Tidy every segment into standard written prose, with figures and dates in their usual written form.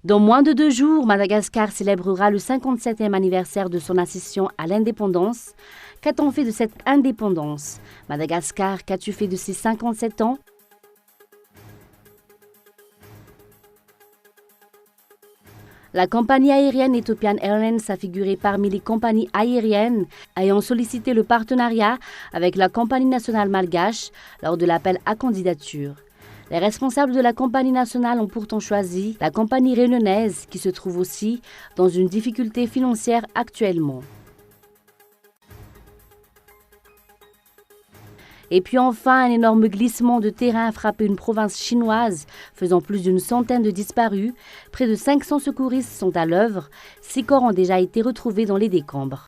Dans moins de 2 jours, Madagascar célébrera le 57e anniversaire de son accession à l'indépendance. Qu'a-t-on fait de cette indépendance? Madagascar, qu'as-tu fait de ces 57 ans? La compagnie aérienne Ethiopian Airlines a figuré parmi les compagnies aériennes ayant sollicité le partenariat avec la compagnie nationale malgache lors de l'appel à candidature. Les responsables de la compagnie nationale ont pourtant choisi la compagnie réunionnaise qui se trouve aussi dans une difficulté financière actuellement. Et puis enfin, un énorme glissement de terrain a frappé une province chinoise, faisant plus d'une centaine de disparus. Près de 500 secouristes sont à l'œuvre. 6 corps ont déjà été retrouvés dans les décombres.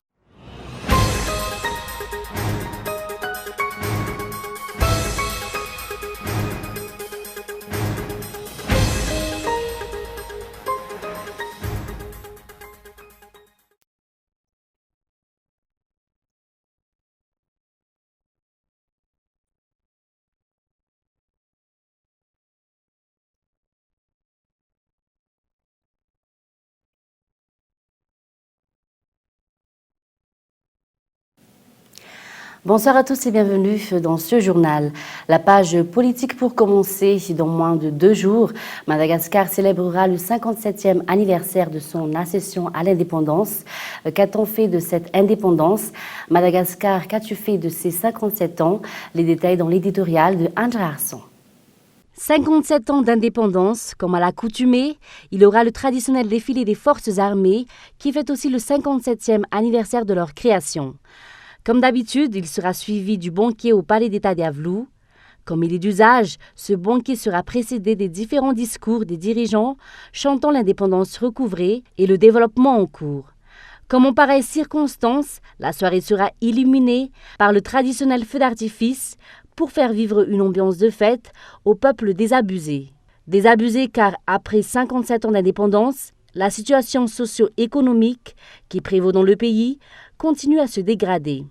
Bonsoir à tous et bienvenue dans ce journal. La page politique pour commencer. Dans moins de 2 jours, Madagascar célébrera le 57e anniversaire de son accession à l'indépendance. Qu'a-t-on fait de cette indépendance? Madagascar, qu'as-tu fait de ces 57 ans? Les détails dans l'éditorial de André Arson. 57 ans d'indépendance, comme à l'accoutumée, il aura le traditionnel défilé des forces armées qui fête aussi le 57e anniversaire de leur création. Comme d'habitude, il sera suivi du banquet au Palais d'État d'Iavlou. Comme il est d'usage, ce banquet sera précédé des différents discours des dirigeants chantant l'indépendance recouvrée et le développement en cours. Comme en pareille circonstance, la soirée sera illuminée par le traditionnel feu d'artifice pour faire vivre une ambiance de fête au peuple désabusé. Désabusé car après 57 ans d'indépendance, la situation socio-économique qui prévaut dans le pays continue à se dégrader.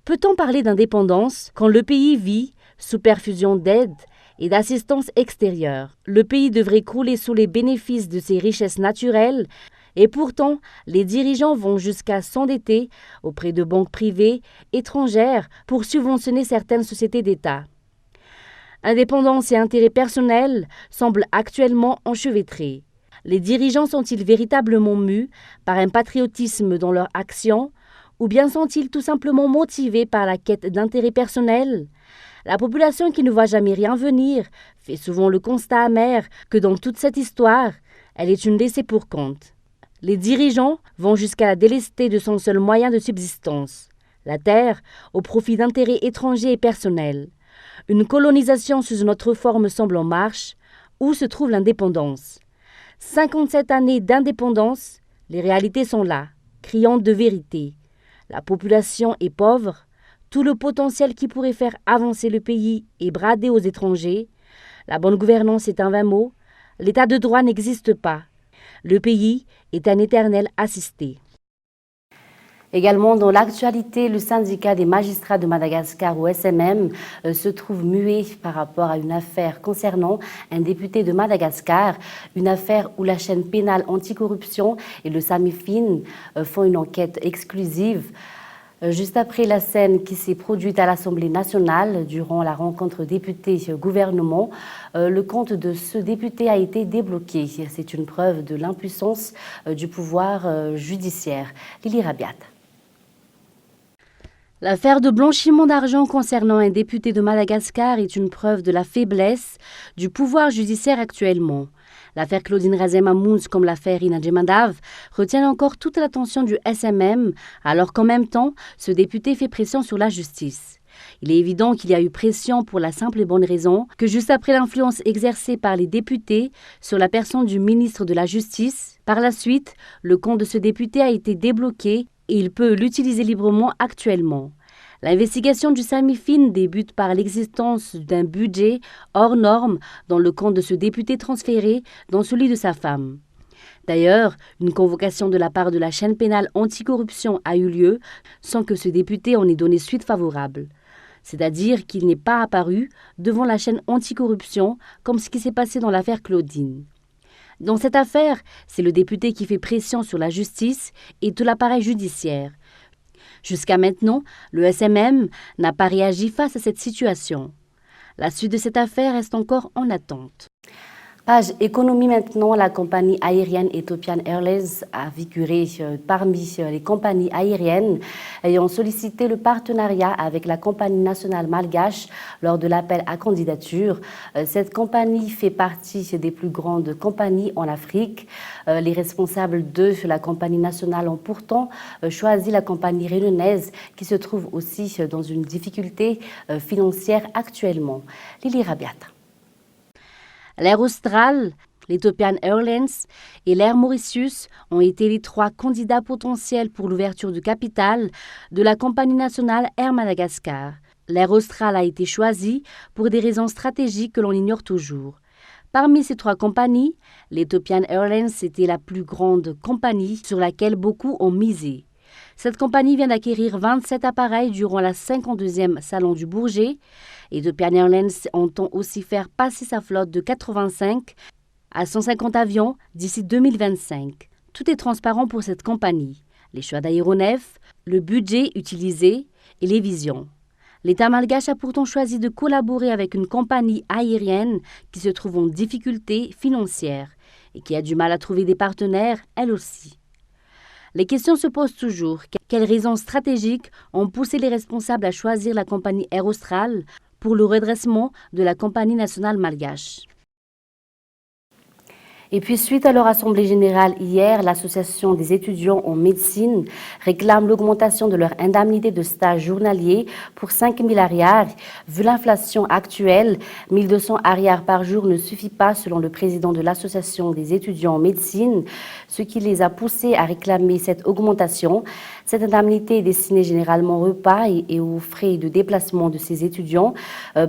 Peut-on parler d'indépendance quand le pays vit sous perfusion d'aide et d'assistance extérieure? Le pays devrait crouler sous les bénéfices de ses richesses naturelles et pourtant les dirigeants vont jusqu'à s'endetter auprès de banques privées étrangères pour subventionner certaines sociétés d'État. Indépendance et intérêt personnel semblent actuellement enchevêtrés. Les dirigeants sont-ils véritablement mus par un patriotisme dans leur action ou bien sont-ils tout simplement motivés par la quête d'intérêt personnel? La population qui ne voit jamais rien venir fait souvent le constat amer que dans toute cette histoire, elle est une laissée pour compte. Les dirigeants vont jusqu'à la délester de son seul moyen de subsistance, la terre, au profit d'intérêts étrangers et personnels. Une colonisation sous une autre forme semble en marche. Où se trouve l'indépendance? 57 années d'indépendance, les réalités sont là, criantes de vérité. La population est pauvre, tout le potentiel qui pourrait faire avancer le pays est bradé aux étrangers. La bonne gouvernance est un vain mot, l'état de droit n'existe pas. Le pays est un éternel assisté. Également dans l'actualité, le syndicat des magistrats de Madagascar ou SMM se trouve muet par rapport à une affaire concernant un député de Madagascar, une affaire où la chaîne pénale anticorruption et le SAMIFIN font une enquête exclusive. Juste après la scène qui s'est produite à l'Assemblée nationale durant la rencontre député-gouvernement, le compte de ce député a été débloqué. C'est une preuve de l'impuissance du pouvoir judiciaire. Lily Rabiat. L'affaire de blanchiment d'argent concernant un député de Madagascar est une preuve de la faiblesse du pouvoir judiciaire actuellement. L'affaire Claudine Razem-Amouz, comme l'affaire Ina Djemadav, retient encore toute l'attention du SMM, alors qu'en même temps, ce député fait pression sur la justice. Il est évident qu'il y a eu pression pour la simple et bonne raison que juste après l'influence exercée par les députés sur la personne du ministre de la Justice, par la suite, le compte de ce député a été débloqué et il peut l'utiliser librement actuellement. L'investigation du SAMIFIN débute par l'existence d'un budget hors norme dans le compte de ce député transféré dans celui de sa femme. D'ailleurs, une convocation de la part de la chaîne pénale anticorruption a eu lieu sans que ce député en ait donné suite favorable. C'est-à-dire qu'il n'est pas apparu devant la chaîne anticorruption comme ce qui s'est passé dans l'affaire Claudine. Dans cette affaire, c'est le député qui fait pression sur la justice et tout l'appareil judiciaire. Jusqu'à maintenant, le SMM n'a pas réagi face à cette situation. La suite de cette affaire reste encore en attente. Page économie maintenant, la compagnie aérienne Ethiopian Airlines a figuré parmi les compagnies aériennes ayant sollicité le partenariat avec la compagnie nationale malgache lors de l'appel à candidature. Cette compagnie fait partie des plus grandes compagnies en Afrique. Les responsables de la compagnie nationale ont pourtant choisi la compagnie réunionnaise qui se trouve aussi dans une difficulté financière actuellement. Lily Rabiata. L'Air Austral, l'Ethiopian Airlines et l'Air Mauritius ont été les 3 candidats potentiels pour l'ouverture du capital de la compagnie nationale Air Madagascar. L'Air Austral a été choisi pour des raisons stratégiques que l'on ignore toujours. Parmi ces 3 compagnies, l'Ethiopian Airlines était la plus grande compagnie sur laquelle beaucoup ont misé. Cette compagnie vient d'acquérir 27 appareils durant la 52e Salon du Bourget. Ethiopian Airlines entend aussi faire passer sa flotte de 85 à 150 avions d'ici 2025. Tout est transparent pour cette compagnie. Les choix d'aéronefs, le budget utilisé et les visions. L'État malgache a pourtant choisi de collaborer avec une compagnie aérienne qui se trouve en difficulté financière et qui a du mal à trouver des partenaires, elle aussi. Les questions se posent toujours. Quelles raisons stratégiques ont poussé les responsables à choisir la compagnie Air Austral pour le redressement de la compagnie nationale malgache? Et puis, suite à leur assemblée générale hier, l'Association des étudiants en médecine réclame l'augmentation de leur indemnité de stage journalier pour 5 000 arrières. Vu l'inflation actuelle, 1 200 arrières par jour ne suffit pas selon le président de l'Association des étudiants en médecine, ce qui les a poussés à réclamer cette augmentation. Cette indemnité est destinée généralement aux repas et aux frais de déplacement de ces étudiants.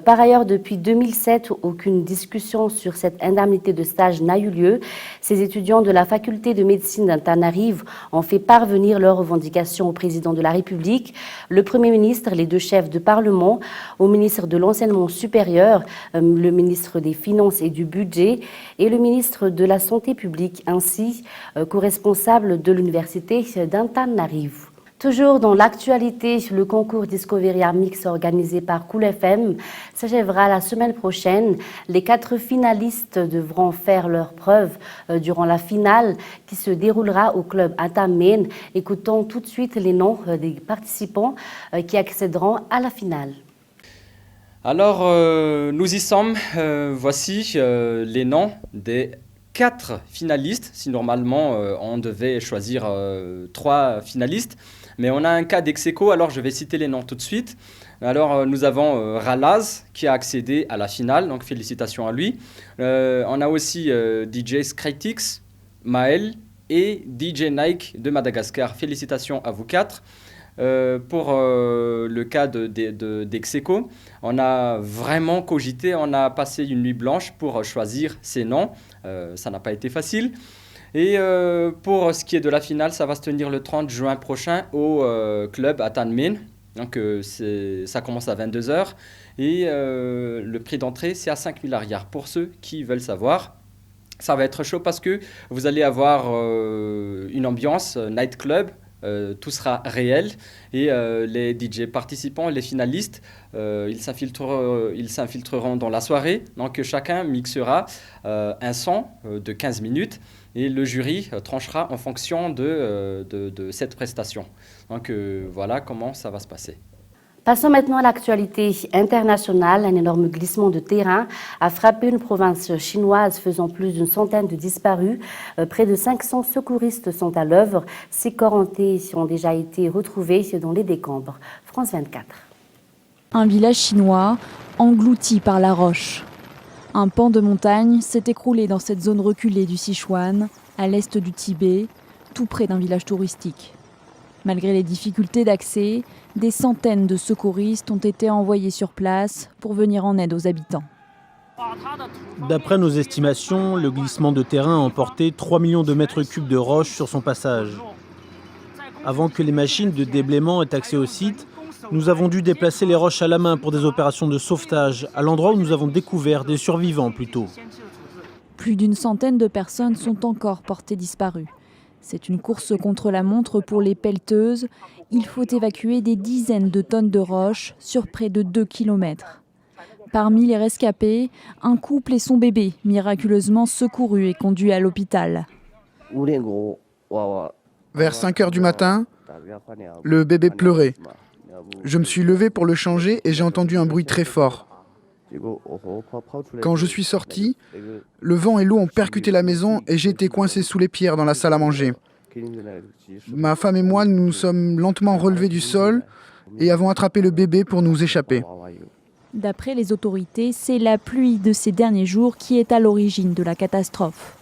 Par ailleurs, depuis 2007, aucune discussion sur cette indemnité de stage n'a eu lieu. Ces étudiants de la faculté de médecine d'Antananarive ont fait parvenir leurs revendications au président de la République, le Premier ministre, les 2 chefs de Parlement, au ministre de l'Enseignement supérieur, le ministre des Finances et du Budget et le ministre de la Santé publique, ainsi qu'aux responsables de l'université d'Antananarive. Toujours dans l'actualité, le concours Discoveria Mix organisé par Cool FM s'achèvera la semaine prochaine. Les 4 finalistes devront faire leurs preuves durant la finale qui se déroulera au club Atamen. Écoutons tout de suite les noms des participants qui accéderont à la finale. Alors, nous y sommes. Voici les noms des 4 finalistes. Si normalement on devait choisir 3 finalistes. Mais on a un cas d'ex-aequo, alors je vais citer les noms tout de suite. Alors nous avons Ralaz qui a accédé à la finale, donc félicitations à lui. On a aussi DJ Skrytix, Maël et DJ Nike de Madagascar. Félicitations à vous 4. Pour le cas d'ex-aequo, on a vraiment cogité, on a passé une nuit blanche pour choisir ces noms. Ça n'a pas été facile. Et pour ce qui est de la finale, ça va se tenir le 30 juin prochain au club à Tanmin. Donc ça commence à 22 h. Et le prix d'entrée, c'est à 5 000 arrières. Pour ceux qui veulent savoir, ça va être chaud parce que vous allez avoir une ambiance nightclub. Tout sera réel et les DJ participants, les finalistes, ils s'infiltreront dans la soirée. Donc chacun mixera un son de 15 minutes et le jury tranchera en fonction de cette prestation. Donc voilà comment ça va se passer. Passons maintenant à l'actualité internationale. Un énorme glissement de terrain a frappé une province chinoise faisant plus d'une centaine de disparus. Près de 500 secouristes sont à l'œuvre. 6 corps entiers ont déjà été retrouvés dans les décombres. France 24. Un village chinois englouti par la roche. Un pan de montagne s'est écroulé dans cette zone reculée du Sichuan, à l'est du Tibet, tout près d'un village touristique. Malgré les difficultés d'accès, des centaines de secouristes ont été envoyés sur place pour venir en aide aux habitants. D'après nos estimations, le glissement de terrain a emporté 3 millions de mètres cubes de roches sur son passage. Avant que les machines de déblaiement aient accès au site, nous avons dû déplacer les roches à la main pour des opérations de sauvetage, à l'endroit où nous avons découvert des survivants plus tôt. Plus d'une centaine de personnes sont encore portées disparues. C'est une course contre la montre pour les pelleteuses. Il faut évacuer des dizaines de tonnes de roches sur près de 2 kilomètres. Parmi les rescapés, un couple et son bébé, miraculeusement secourus et conduits à l'hôpital. Vers 5 heures du matin, le bébé pleurait. Je me suis levé pour le changer et j'ai entendu un bruit très fort. Quand je suis sorti, le vent et l'eau ont percuté la maison et j'ai été coincé sous les pierres dans la salle à manger. Ma femme et moi nous sommes lentement relevés du sol et avons attrapé le bébé pour nous échapper. D'après les autorités, c'est la pluie de ces derniers jours qui est à l'origine de la catastrophe.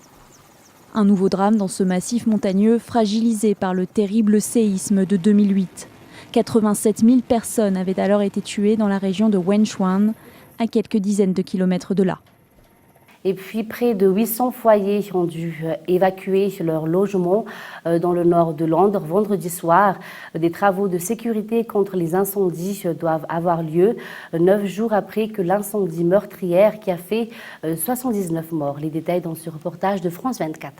Un nouveau drame dans ce massif montagneux fragilisé par le terrible séisme de 2008. 87 000 personnes avaient alors été tuées dans la région de Wenchuan, à quelques dizaines de kilomètres de là. Et puis, près de 800 foyers ont dû évacuer leur logement dans le nord de Londres vendredi soir. Des travaux de sécurité contre les incendies doivent avoir lieu 9 jours après que l'incendie meurtrière qui a fait 79 morts. Les détails dans ce reportage de France 24.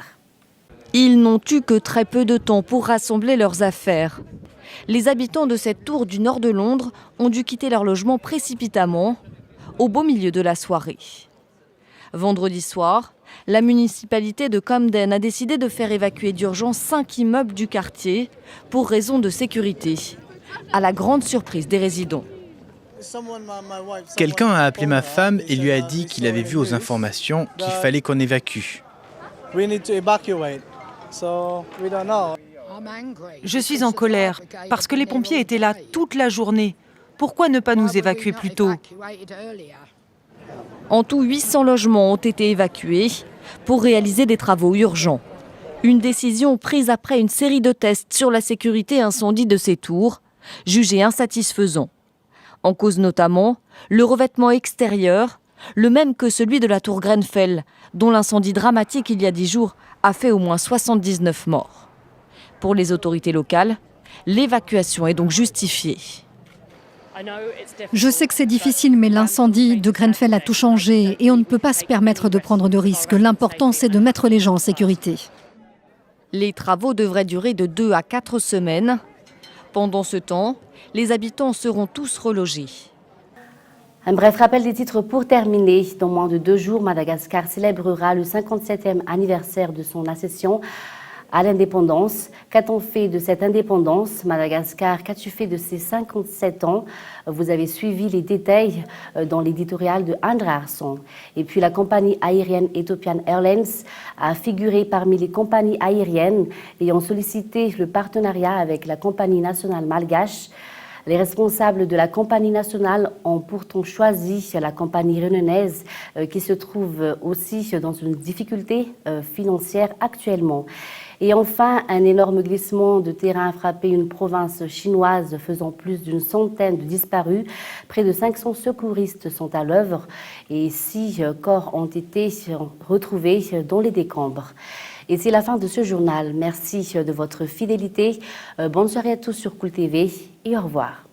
Ils n'ont eu que très peu de temps pour rassembler leurs affaires. Les habitants de cette tour du nord de Londres ont dû quitter leur logement précipitamment, au beau milieu de la soirée. Vendredi soir, la municipalité de Camden a décidé de faire évacuer d'urgence 5 immeubles du quartier pour raison de sécurité, à la grande surprise des résidents. Quelqu'un a appelé ma femme et lui a dit qu'il avait vu aux informations qu'il fallait qu'on évacue. Je suis en colère parce que les pompiers étaient là toute la journée. Pourquoi ne pas nous évacuer plus tôt ? En tout, 800 logements ont été évacués pour réaliser des travaux urgents. Une décision prise après une série de tests sur la sécurité incendie de ces tours, jugée insatisfaisant. En cause notamment le revêtement extérieur, le même que celui de la tour Grenfell, dont l'incendie dramatique il y a 10 jours a fait au moins 79 morts. Pour les autorités locales, l'évacuation est donc justifiée. Je sais que c'est difficile, mais l'incendie de Grenfell a tout changé et on ne peut pas se permettre de prendre de risques. L'important, c'est de mettre les gens en sécurité. Les travaux devraient durer de 2 à 4 semaines. Pendant ce temps, les habitants seront tous relogés. Un bref rappel des titres pour terminer. Dans moins de 2 jours, Madagascar célébrera le 57e anniversaire de son accession à l'indépendance. Qu'a-t-on fait de cette indépendance? Madagascar, qu'as-tu fait de ces 57 ans? Vous avez suivi les détails dans l'éditorial de André Arson. Et puis la compagnie aérienne Ethiopian Airlines a figuré parmi les compagnies aériennes ayant sollicité le partenariat avec la compagnie nationale malgache. Les responsables de la compagnie nationale ont pourtant choisi la compagnie réunionnaise qui se trouve aussi dans une difficulté financière actuellement. Et enfin, un énorme glissement de terrain a frappé une province chinoise faisant plus d'une centaine de disparus. Près de 500 secouristes sont à l'œuvre et 6 corps ont été retrouvés dans les décombres. Et c'est la fin de ce journal. Merci de votre fidélité. Bonne soirée à tous sur Cool TV et au revoir.